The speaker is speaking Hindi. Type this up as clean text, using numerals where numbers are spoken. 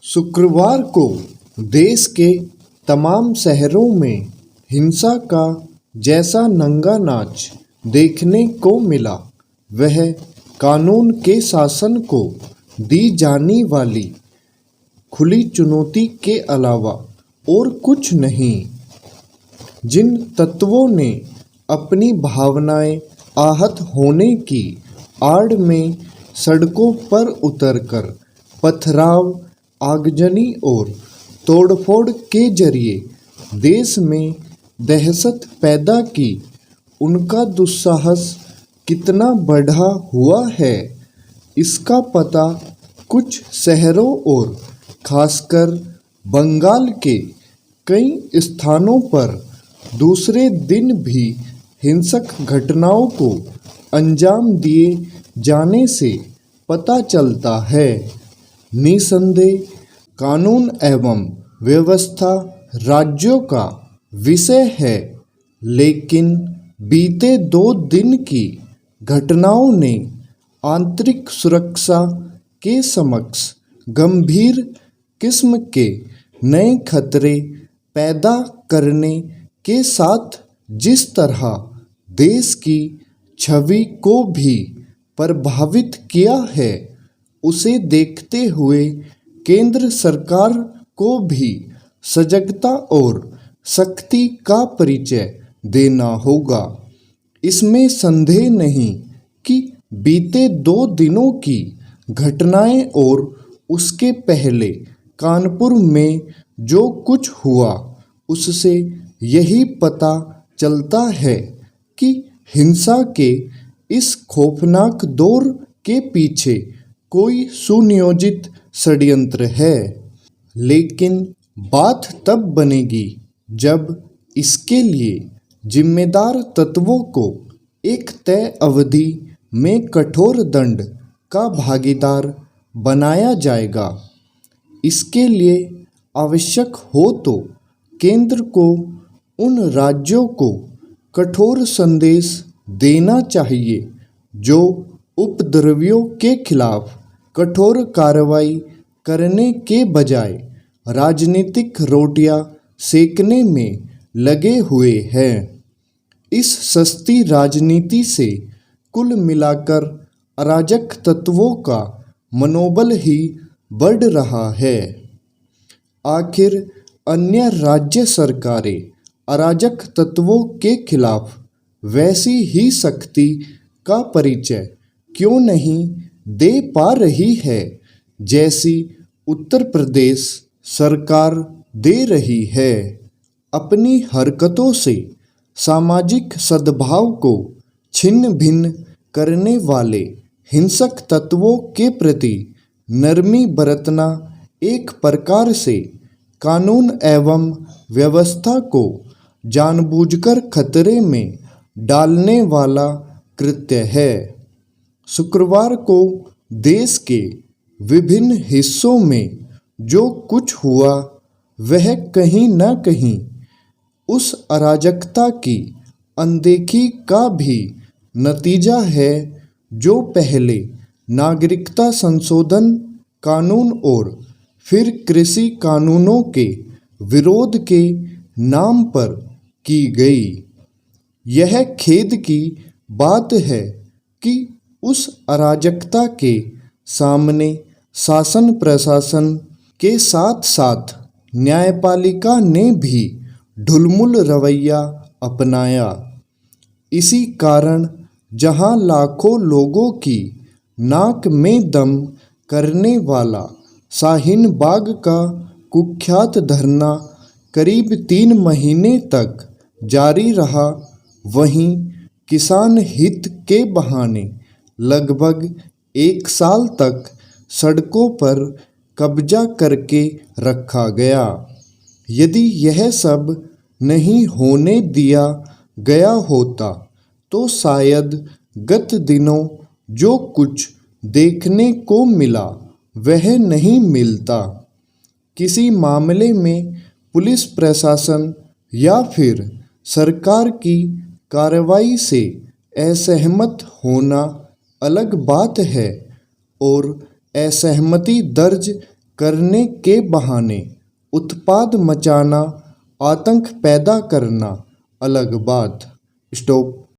शुक्रवार को देश के तमाम शहरों में हिंसा का जैसा नंगा नाच देखने को मिला, वह कानून के शासन को दी जाने वाली खुली चुनौती के अलावा और कुछ नहीं। जिन तत्वों ने अपनी भावनाएं आहत होने की आड़ में सड़कों पर उतरकर पथराव, आगजनी और तोड़फोड़ के जरिए देश में दहशत पैदा की, उनका दुस्साहस कितना बढ़ा हुआ है, इसका पता कुछ शहरों और खासकर बंगाल के कई स्थानों पर दूसरे दिन भी हिंसक घटनाओं को अंजाम दिए जाने से पता चलता है। निसंदेह कानून एवं व्यवस्था राज्यों का विषय है, लेकिन बीते 2 दिन की घटनाओं ने आंतरिक सुरक्षा के समक्ष गंभीर किस्म के नए खतरे पैदा करने के साथ जिस तरह देश की छवि को भी प्रभावित किया है, उसे देखते हुए केंद्र सरकार को भी सजगता और सख्ती का परिचय देना होगा। इसमें संदेह नहीं कि बीते 2 दिनों की घटनाएं और उसके पहले कानपुर में जो कुछ हुआ, उससे यही पता चलता है कि हिंसा के इस खौफनाक दौर के पीछे कोई सुनियोजित षड्यंत्र है। लेकिन बात तब बनेगी जब इसके लिए जिम्मेदार तत्वों को एक तय अवधि में कठोर दंड का भागीदार बनाया जाएगा। इसके लिए आवश्यक हो तो केंद्र को उन राज्यों को कठोर संदेश देना चाहिए जो उपद्रवियों के खिलाफ कठोर कार्रवाई करने के बजाय राजनीतिक रोटियां सेकने में लगे हुए हैं। इस सस्ती राजनीति से कुल मिलाकर अराजक तत्वों का मनोबल ही बढ़ रहा है। आखिर अन्य राज्य सरकारें अराजक तत्वों के खिलाफ वैसी ही सख्ती का परिचय क्यों नहीं दे पा रही है जैसी उत्तर प्रदेश सरकार दे रही है। अपनी हरकतों से सामाजिक सद्भाव को छिन्न भिन्न करने वाले हिंसक तत्वों के प्रति नरमी बरतना एक प्रकार से कानून एवं व्यवस्था को जानबूझकर खतरे में डालने वाला कृत्य है। शुक्रवार को देश के विभिन्न हिस्सों में जो कुछ हुआ, वह कहीं न कहीं उस अराजकता की अनदेखी का भी नतीजा है जो पहले नागरिकता संशोधन कानून और फिर कृषि कानूनों के विरोध के नाम पर की गई। यह खेद की बात है कि उस अराजकता के सामने शासन प्रशासन के साथ साथ न्यायपालिका ने भी ढुलमुल रवैया अपनाया। इसी कारण जहां लाखों लोगों की नाक में दम करने वाला शाहीन बाग का कुख्यात धरना करीब 3 महीने तक जारी रहा, वहीं किसान हित के बहाने लगभग 1 साल तक सड़कों पर कब्जा करके रखा गया। यदि यह सब नहीं होने दिया गया होता तो शायद गत दिनों जो कुछ देखने को मिला वह नहीं मिलता। किसी मामले में पुलिस प्रशासन या फिर सरकार की कार्रवाई से असहमत होना अलग बात है और असहमति दर्ज करने के बहाने उत्पात मचाना, आतंक पैदा करना अलग बात। स्टॉप।